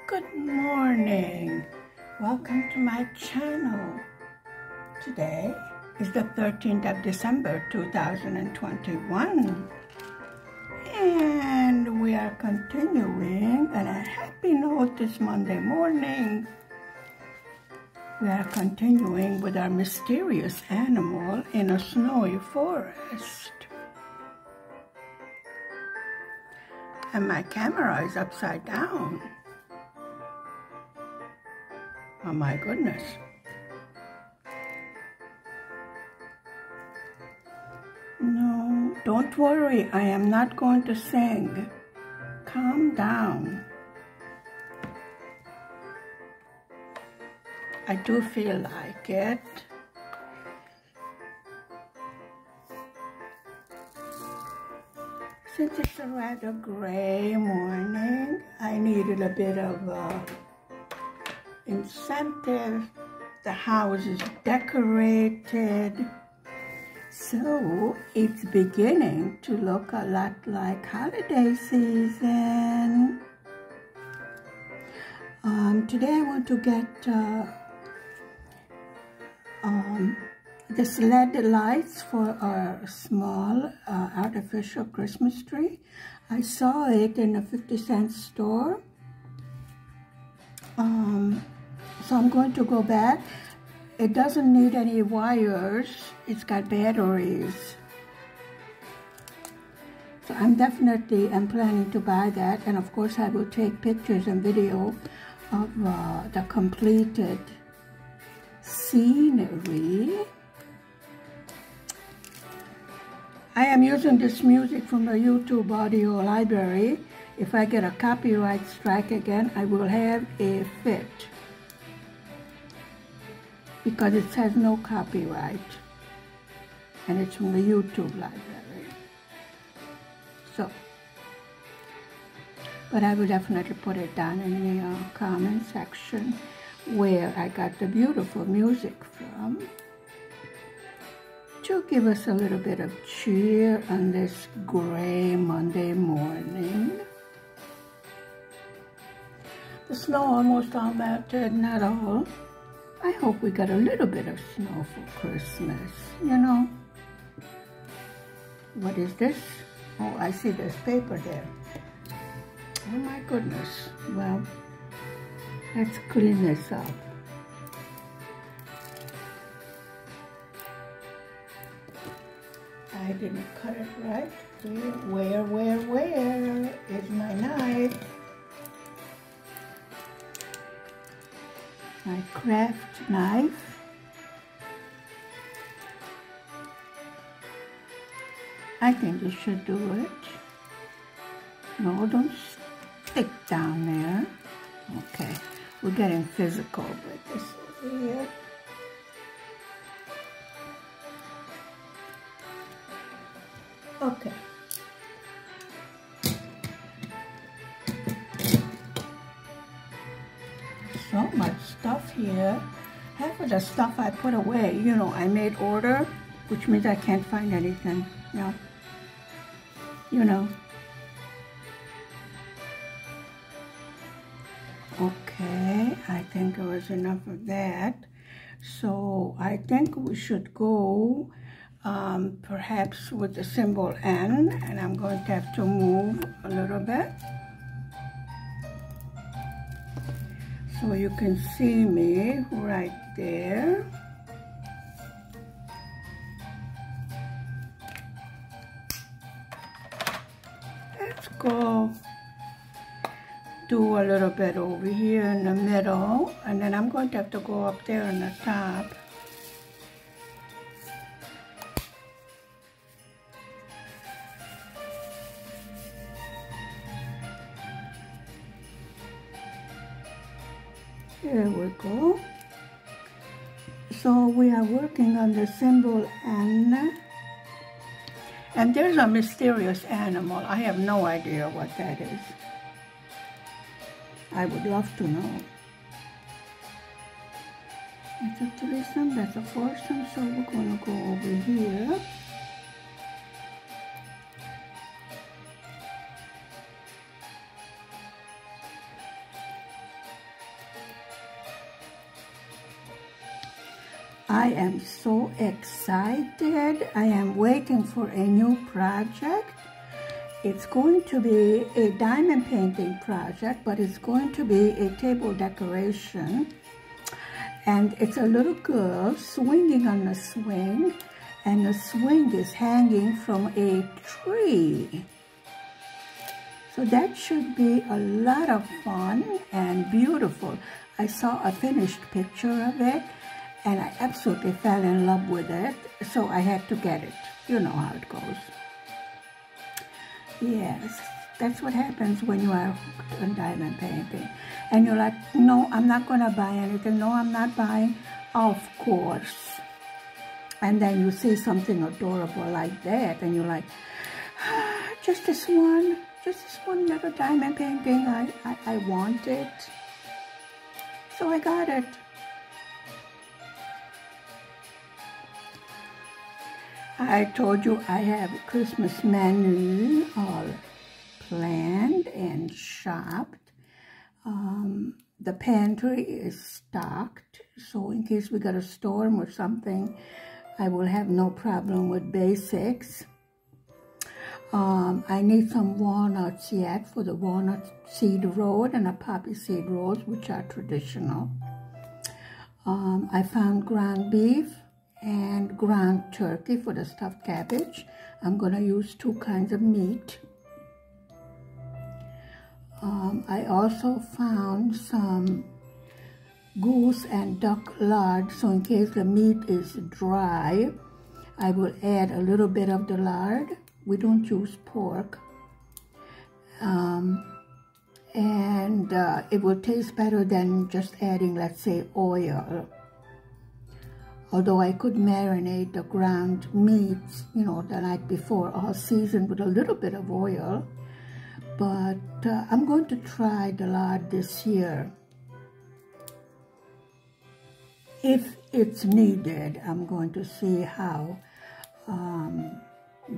Good morning. Welcome to my channel. Today is the 13th of December 2021 and we are continuing on a happy note this Monday morning. We are continuing with our mysterious animal in a snowy forest. And my camera is upside down. Oh my goodness. No, don't worry, I am not going to sing. Calm down. I do feel like it. Since it's a rather gray morning, I needed a bit of incentive. The house is decorated, so it's beginning to look a lot like holiday season. Today I want to get the LED lights for our small artificial Christmas tree. I saw it in a 50-cent store. So I'm going to go back. It doesn't need any wires. It's got batteries. So I'm planning to buy that. And of course I will take pictures and video of the completed scenery. I am using this music from the YouTube audio library. If I get a copyright strike again, I will have a fit, because it says no copyright, and it's from the YouTube library. So, but I will definitely put it down in the comment section where I got the beautiful music from, to give us a little bit of cheer on this gray Monday morning. The snow almost all melted, not all. I hope we got a little bit of snow for Christmas, you know. What is this? Oh, I see there's paper there. Oh my goodness. Well, let's clean this up. I didn't cut it right. Where is my knife? My craft knife. I think you should do it. No, don't stick down there. Okay, we're getting physical with this over here. Okay. So much stuff here. Half of the stuff I put away, you know, I made order, which means I can't find anything, you know. Okay, I think there was enough of that. So I think we should go perhaps with the symbol N, and I'm going to have to move a little bit so you can see me right there. Let's go do a little bit over here in the middle, and then I'm going to have to go up there on the top. There we go. So we are working on the symbol N. And there's a mysterious animal. I have no idea what that is. I would love to know. That's a threesome, that's a foursome, so we're going to go over here. I am so excited. I am waiting for a new project. It's going to be a diamond painting project, but it's going to be a table decoration. And it's a little girl swinging on a swing, and the swing is hanging from a tree. So that should be a lot of fun and beautiful. I saw a finished picture of it, and I absolutely fell in love with it, so I had to get it. You know how it goes. Yes, that's what happens when you are hooked on diamond painting. And you're like, no, I'm not going to buy anything. No, I'm not buying. Of course. And then you see something adorable like that, and you're like, just this one little diamond painting. I want it. So I got it. I told you I have a Christmas menu all planned and shopped. The pantry is stocked, so in case we got a storm or something, I will have no problem with basics. I need some walnuts yet for the walnut seed roll and a poppy seed rolls, which are traditional. I found ground beef and ground turkey for the stuffed cabbage. I'm going to use 2 kinds of meat. I also found some goose and duck lard, so in case the meat is dry, I will add a little bit of the lard. We don't use pork. And it will taste better than just adding, let's say, oil. Although I could marinate the ground meats, you know, the night before, all seasoned with a little bit of oil. But I'm going to try the lard this year. If it's needed, I'm going to see how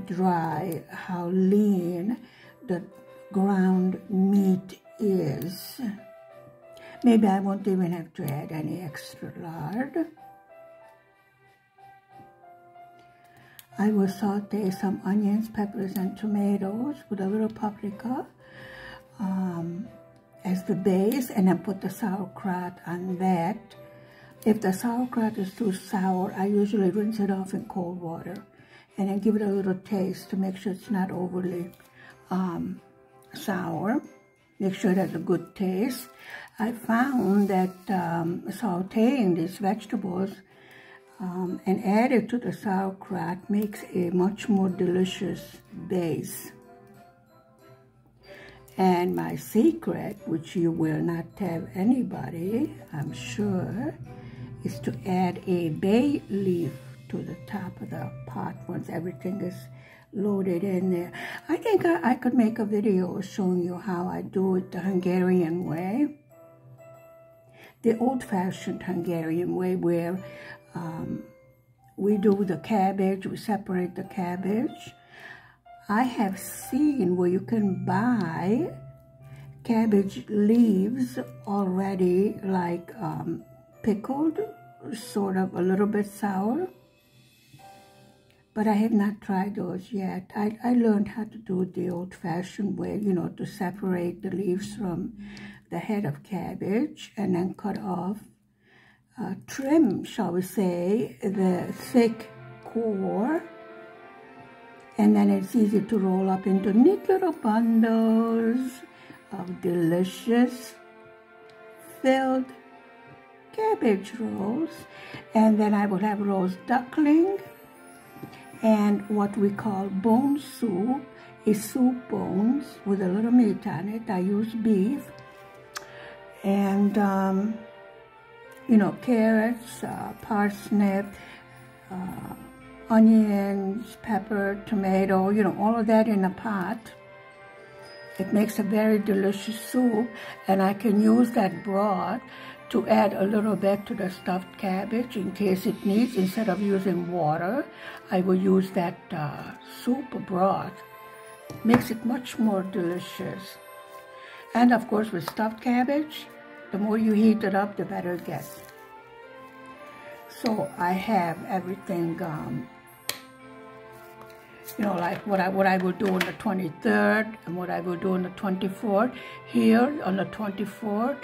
dry, how lean the ground meat is. Maybe I won't even have to add any extra lard. I will saute some onions, peppers, and tomatoes with a little paprika as the base, and then put the sauerkraut on that. If the sauerkraut is too sour, I usually rinse it off in cold water and then give it a little taste to make sure it's not overly sour. Make sure it has a good taste. I found that sauteing these vegetables and add it to the sauerkraut makes a much more delicious base. And my secret, which you will not tell anybody, I'm sure, is to add a bay leaf to the top of the pot once everything is loaded in there. I think I could make a video showing you how I do it the Hungarian way. The old-fashioned Hungarian way, where we do the cabbage, we separate the cabbage. I have seen where you can buy cabbage leaves already, like pickled, sort of a little bit sour. But I have not tried those yet. I learned how to do it the old-fashioned way, you know, to separate the leaves from the head of cabbage and then cut off, trim, shall we say, the thick core. And then it's easy to roll up into neat little bundles of delicious filled cabbage rolls. And then I will have roast duckling and what we call bone soup, is soup bones with a little meat on it. I use beef. And, you know, carrots, parsnip, onions, pepper, tomato, you know, all of that in a pot. It makes a very delicious soup, and I can use that broth to add a little bit to the stuffed cabbage in case it needs. Instead of using water, I will use that soup broth. Makes it much more delicious. And of course, with stuffed cabbage, the more you heat it up, the better it gets. So I have everything, you know, like what I will do on the 23rd and what I will do on the 24th. Here on the 24th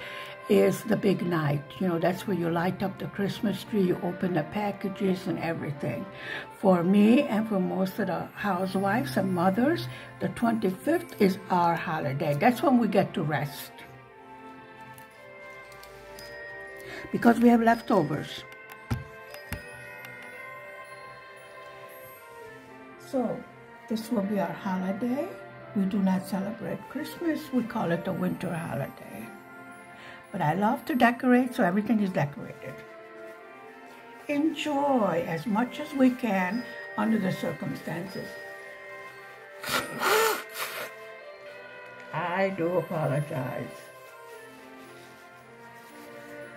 is the big night. You know, that's where you light up the Christmas tree, you open the packages and everything. For me and for most of the housewives and mothers, the 25th is our holiday. That's when we get to rest, because we have leftovers. So this will be our holiday. We do not celebrate Christmas. We call it the winter holiday. But I love to decorate, so everything is decorated. Enjoy as much as we can under the circumstances. I do apologize.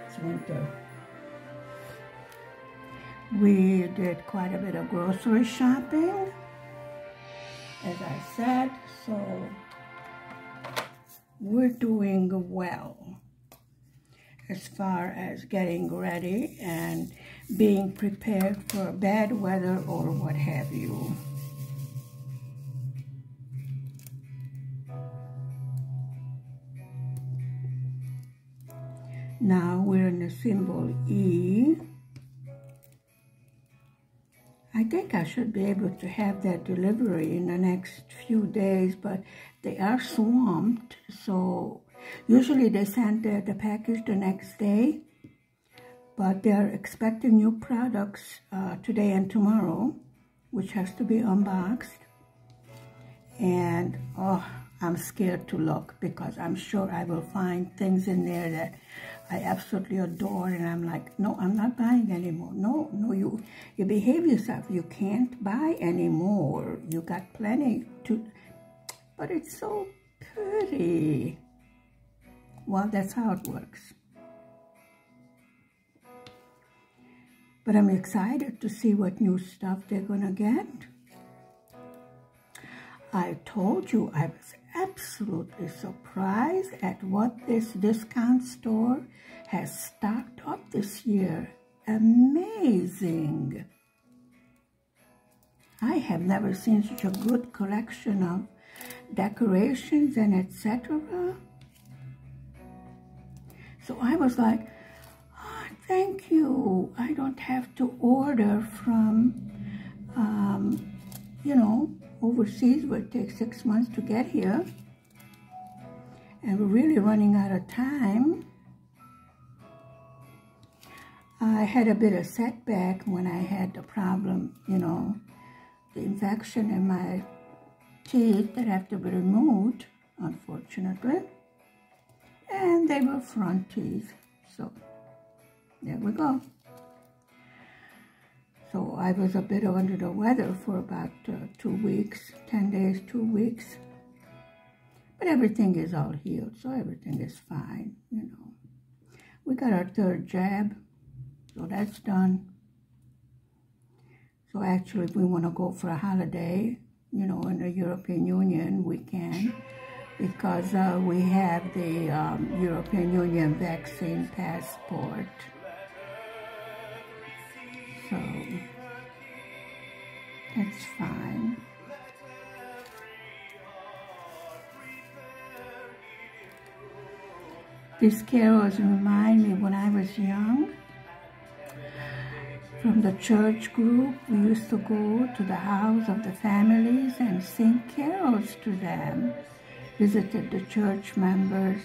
It's winter. We did quite a bit of grocery shopping, as I said, so we're doing well as far as getting ready and being prepared for bad weather or what have you. Now we're in the symbol E. I think I should be able to have that delivery in the next few days, but they are swamped, so usually they send the package the next day, but they're expecting new products today and tomorrow, which has to be unboxed. And oh, I'm scared to look, because I'm sure I will find things in there that I absolutely adore, and I'm like, no, I'm not buying anymore. No, you behave yourself. You can't buy anymore. You got plenty to, but it's so pretty. Well, that's how it works. But I'm excited to see what new stuff they're gonna get. I told you I was absolutely surprised at what this discount store has stocked up this year. Amazing. I have never seen such a good collection of decorations and etc. So I was like, oh, thank you. I don't have to order from, you know, overseas, where it takes 6 months to get here. And we're really running out of time. I had a bit of setback when I had the problem, you know, the infection in my teeth that have to be removed, unfortunately. And they were front teeth, so there we go. So I was a bit under the weather for about 2 weeks, 10 days, 2 weeks. But everything is all healed, so everything is fine, you know. We got our 3rd jab, so that's done. So actually, if we want to go for a holiday, you know, in the European Union, we can, because we have the European Union vaccine passport. So that's fine. These carols remind me when I was young. From the church group, we used to go to the house of the families and sing carols to them. Visited the church members.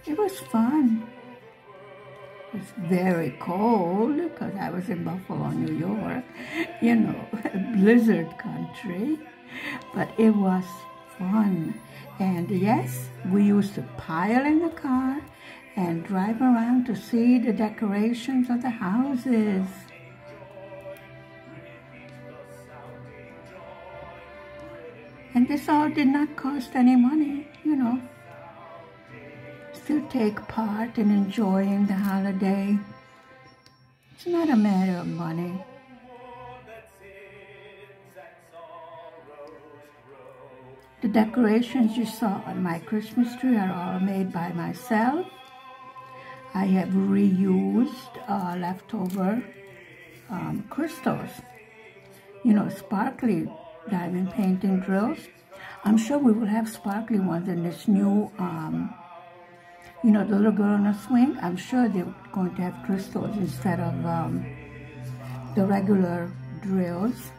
It was fun. It was very cold because I was in Buffalo, New York, you know, a blizzard country, but it was fun. And yes, we used to pile in the car and drive around to see the decorations of the houses. And this all did not cost any money, you know. Still take part in enjoying the holiday. It's not a matter of money. The decorations you saw on my Christmas tree are all made by myself. I have reused leftover crystals, you know, sparkly diamond painting drills. I'm sure we will have sparkly ones in this new, you know, the little girl on a swing. I'm sure they're going to have crystals instead of the regular drills.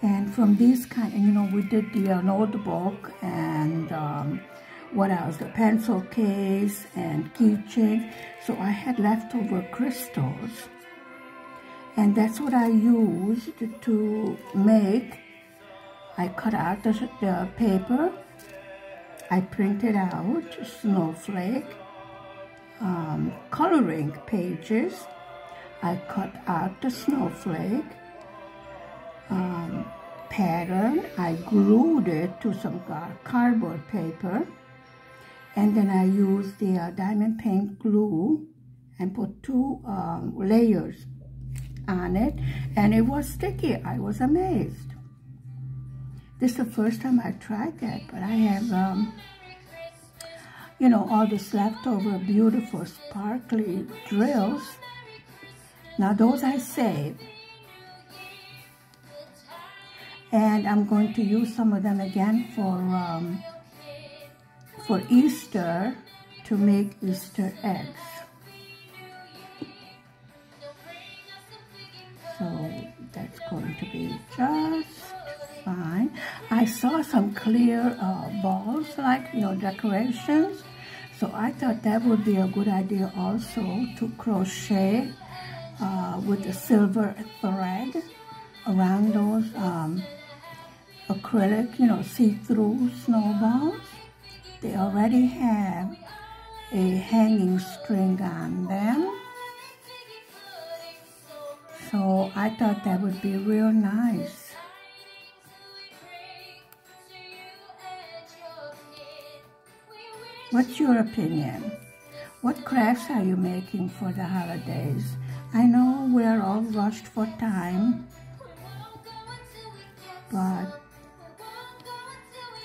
And from these kind, you know, we did the notebook and what else? The pencil case and keychain. So I had leftover crystals. And that's what I used to make. I cut out the paper. I printed out snowflake, coloring pages. I cut out the snowflake pattern. I glued it to some cardboard paper. And then I used the diamond paint glue and put 2 layers on it. And it was sticky. I was amazed. This is the first time I tried that, but I have, you know, all this leftover beautiful sparkly drills. Now those I saved. And I'm going to use some of them again for Easter to make Easter eggs. So that's going to be just fine. I saw some clear balls, like, you know, decorations. So I thought that would be a good idea also to crochet with the silver thread around those acrylic, you know, see-through snowballs. They already have a hanging string on them. So I thought that would be real nice. What's your opinion? What crafts are you making for the holidays? I know we're all rushed for time, but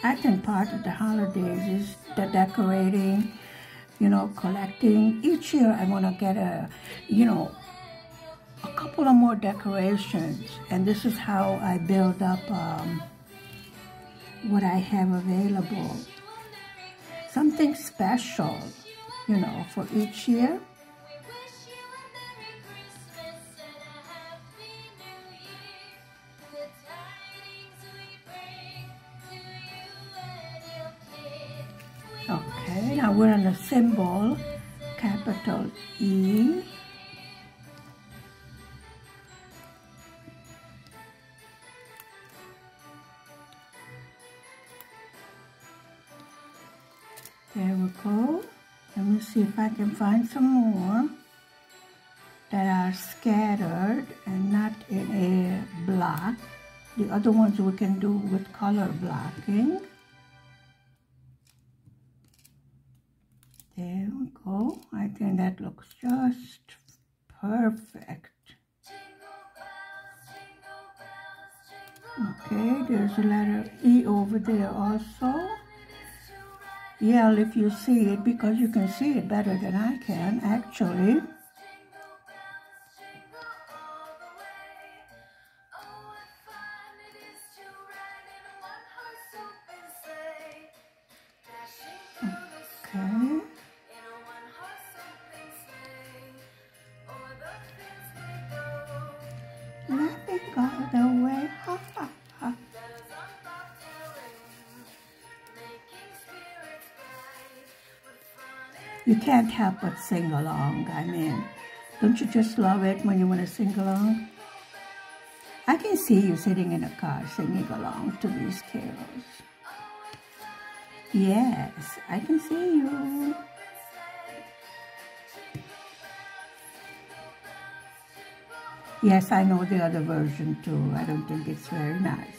I think part of the holidays is the decorating, you know, collecting. Each year I want to get a, you know, a couple of more decorations, and this is how I build up what I have available. Something special, you know, for each year. Okay, now we're on the symbol, capital E. There we go. Let me see if I can find some more that are scattered and not in a block. The other ones we can do with color blocking. There we go. I think that looks just perfect. Okay, there's a letter E over there also. Yell if you see it, because you can see it better than I can, actually. Okay. Let me go the way. Ha, ha, ha. You can't help but sing along. I mean, don't you just love it when you want to sing along? I can see you sitting in a car singing along to these carols. Yes, I can see you. Yes, I know the other version too. I don't think it's very nice.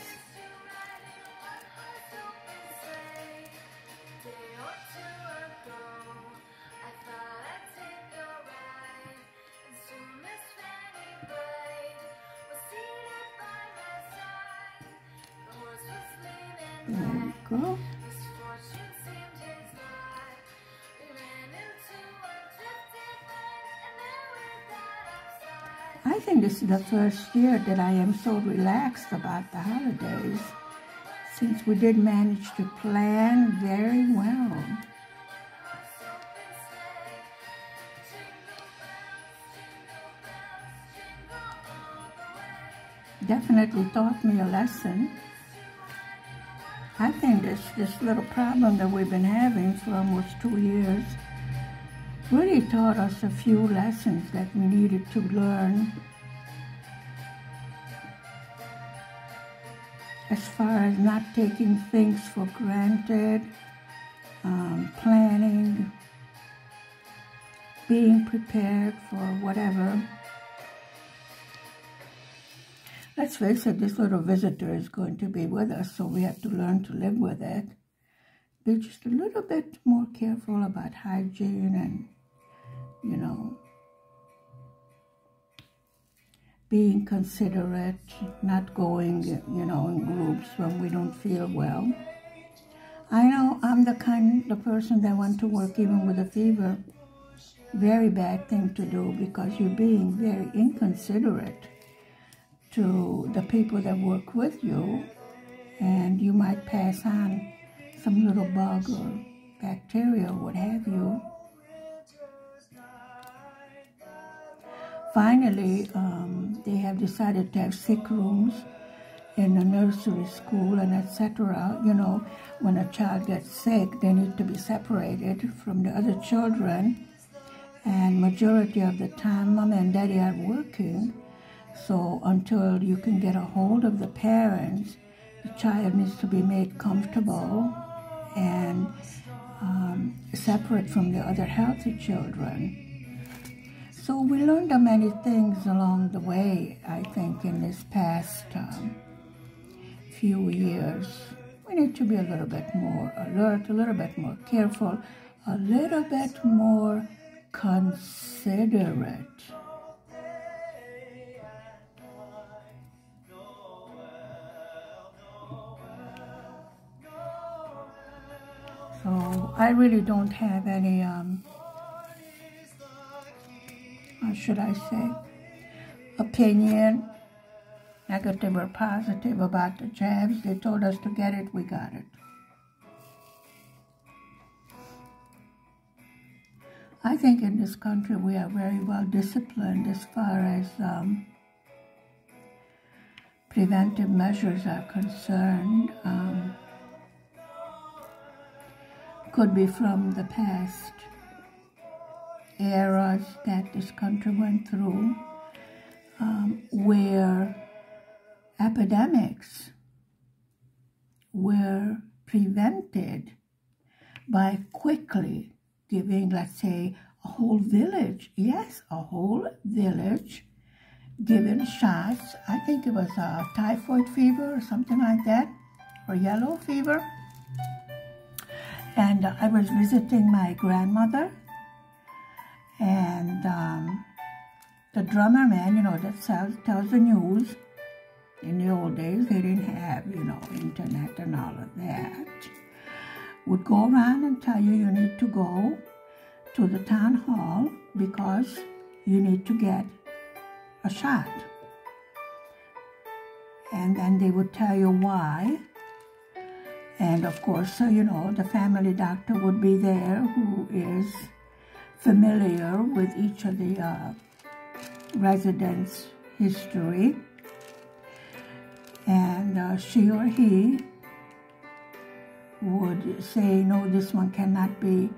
There we go. I think this is the first year that I am so relaxed about the holidays, since we did manage to plan very well. Definitely taught me a lesson. I think this little problem that we've been having for almost 2 years really taught us a few lessons that we needed to learn as far as not taking things for granted, planning, being prepared for whatever. Let's face it, this little visitor is going to be with us, so we have to learn to live with it. Be just a little bit more careful about hygiene and, you know, being considerate, not going, you know, in groups when we don't feel well. I know I'm the person that went to work even with a fever. Very bad thing to do, because you're being very inconsiderate to the people that work with you, and you might pass on some little bug or bacteria or what have you. Finally, they have decided to have sick rooms in the nursery school and etc. You know, when a child gets sick, they need to be separated from the other children, and majority of the time, mom and daddy are working. So until you can get a hold of the parents, the child needs to be made comfortable and separate from the other healthy children. So we learned many things along the way, I think, in this past few years. We need to be a little bit more alert, a little bit more careful, a little bit more considerate. So I really don't have any, how should I say, opinion, negative or positive, about the jabs. They told us to get it, we got it. I think in this country we are very well disciplined as far as preventive measures are concerned. Could be from the past eras that this country went through, where epidemics were prevented by quickly giving, let's say, a whole village, yes, a whole village, given shots. I think it was a typhoid fever or something like that, or yellow fever. And I was visiting my grandmother, and the drummer man, you know, that tells the news. In the old days, they didn't have, you know, internet and all of that. Would go around and tell you need to go to the town hall because you need to get a shot. And then they would tell you why. And of course, you know, the family doctor would be there, who is familiar with each of the residents' history. And she or he would say, no, this one cannot be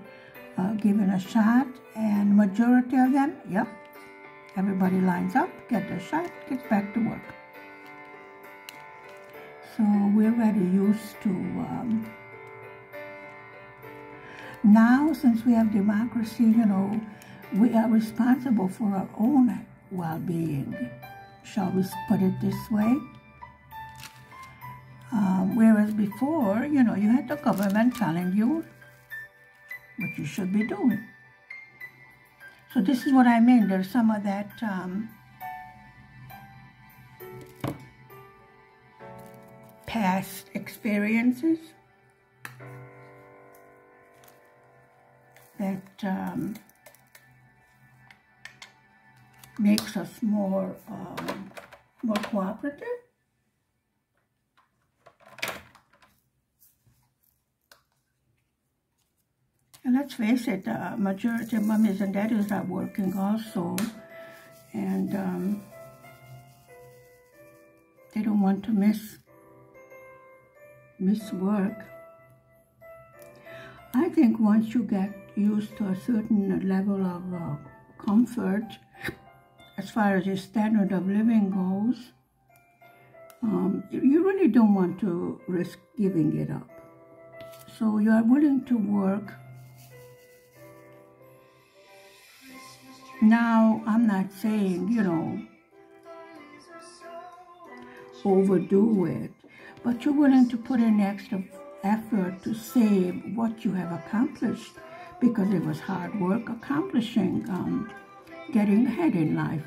given a shot. And majority of them, yep, everybody lines up, get their shot, gets back to work. So we're already used to, now since we have democracy, you know, we are responsible for our own well-being, shall we put it this way? Whereas before, you know, you had the government telling you what you should be doing. So this is what I mean. There's some of that past experiences that makes us more cooperative. And let's face it, majority of mummies and daddies are working also, and they don't want to miss work. I think once you get used to a certain level of comfort, as far as your standard of living goes, you really don't want to risk giving it up. So you are willing to work. Now, I'm not saying, you know, overdo it, but you're willing to put in extra effort to save what you have accomplished, because it was hard work accomplishing, getting ahead in life.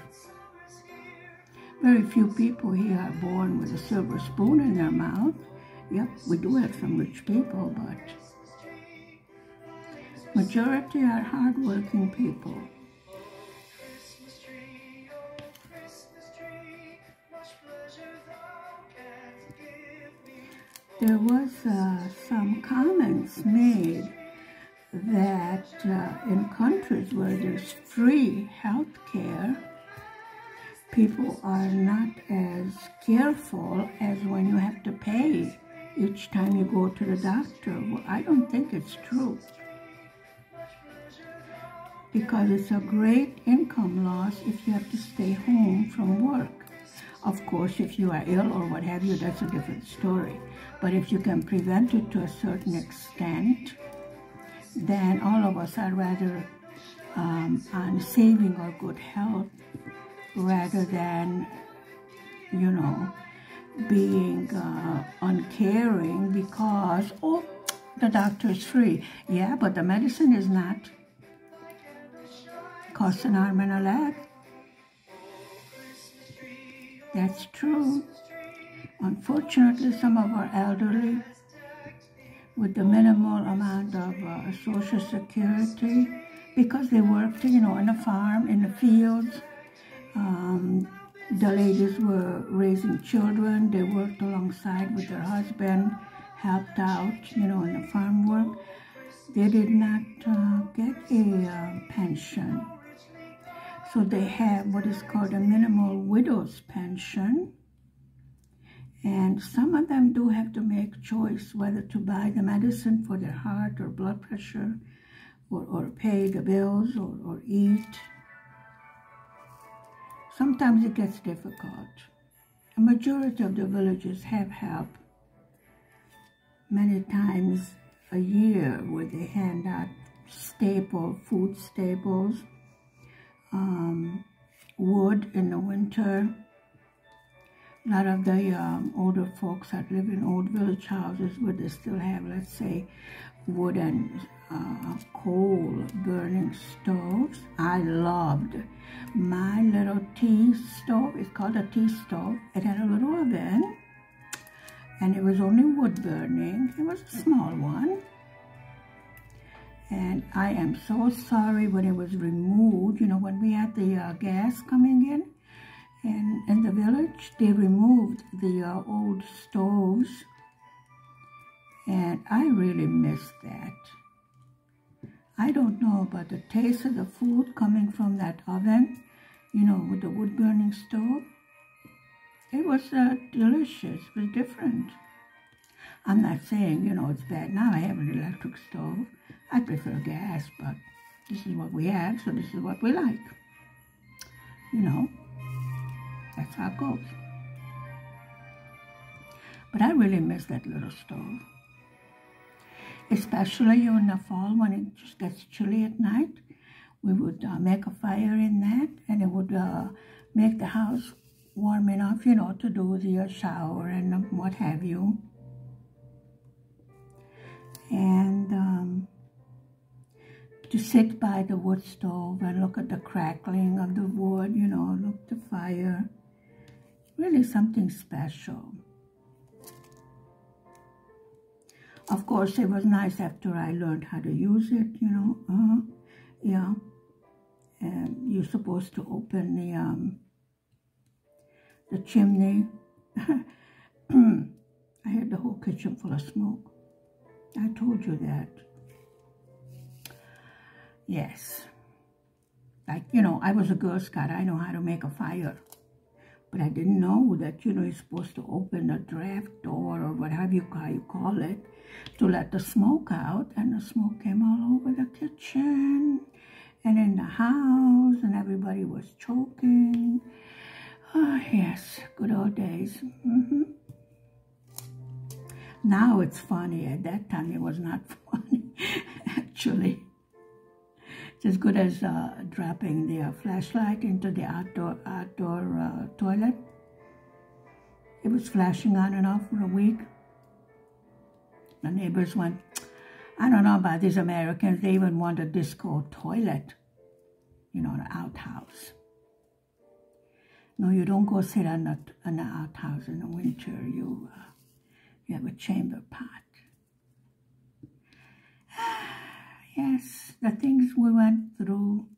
Very few people here are born with a silver spoon in their mouth. Yep, we do have some rich people, but majority are hardworking people. There was some comments made that in countries where there's free health care, people are not as careful as when you have to pay each time you go to the doctor. Well, I don't think it's true, because it's a great income loss if you have to stay home from work. Of course, if you are ill or what have you, that's a different story. But if you can prevent it to a certain extent, then all of us are rather on saving our good health rather than, you know, being uncaring because, oh, the doctor is free. Yeah, but the medicine is not. Costs an arm and a leg. That's true. Unfortunately, some of our elderly, with the minimal amount of Social Security, because they worked, you know, on a farm, in the fields, the ladies were raising children, they worked alongside with their husband, helped out, you know, in the farm work. They did not get a pension. So they have what is called a minimal widow's pension. And some of them do have to make choice whether to buy the medicine for their heart or blood pressure, or pay the bills, or eat. Sometimes it gets difficult. A majority of the villages have help many times a year where they hand out food staples, wood in the winter. A lot of the older folks that live in old village houses where they still have, let's say, wood and coal burning stoves. I loved my little tea stove. It's called a tea stove. It had a little oven, and it was only wood burning. It was a small one. And I am so sorry when it was removed. You know, when we had the gas coming in, and in the village, they removed the old stoves, and I really missed that. I don't know about the taste of the food coming from that oven, you know, with the wood-burning stove. It was delicious. It was different. I'm not saying, you know, it's bad. Now I have an electric stove. I prefer gas, but this is what we have, so this is what we like. You know. That's how it goes. But I really miss that little stove. Especially in the fall when it just gets chilly at night. We would make a fire in that, and it would make the house warm enough, you know, to do the shower and what have you. And to sit by the wood stove and look at the crackling of the wood, you know, look at the fire. Really something special. Of course, it was nice after I learned how to use it, you know. Yeah. and you're supposed to open the chimney. I had the whole kitchen full of smoke. I told you that. Yes. Like, you know, I was a Girl Scout. I know how to make a fire. But I didn't know that, you know, you're supposed to open the draft door or whatever you call it to let the smoke out. And the smoke came all over the kitchen and in the house, and everybody was choking. Oh, yes, good old days. Now it's funny. At that time, it was not funny, actually. It's as good as dropping the flashlight into the outdoor toilet. It was flashing on and off for a week. The neighbors went, I don't know about these Americans. They even want a disco toilet, you know, an outhouse. No, you don't go sit on the outhouse in the winter. You have a chamber pot. Yes, the things we went through.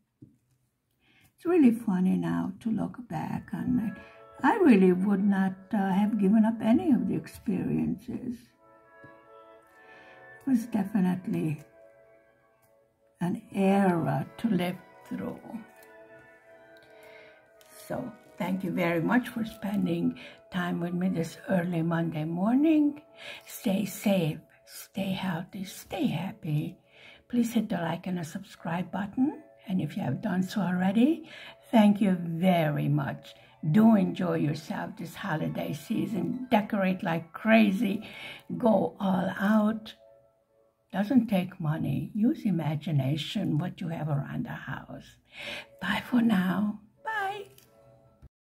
It's really funny now to look back on it. I really would not have given up any of the experiences. It was definitely an era to live through. So thank you very much for spending time with me this early Monday morning. Stay safe, stay healthy, stay happy. Please hit the like and the subscribe button. And if you have done so already, thank you very much. Do enjoy yourself this holiday season. Decorate like crazy. Go all out. Doesn't take money. Use imagination, what you have around the house. Bye for now.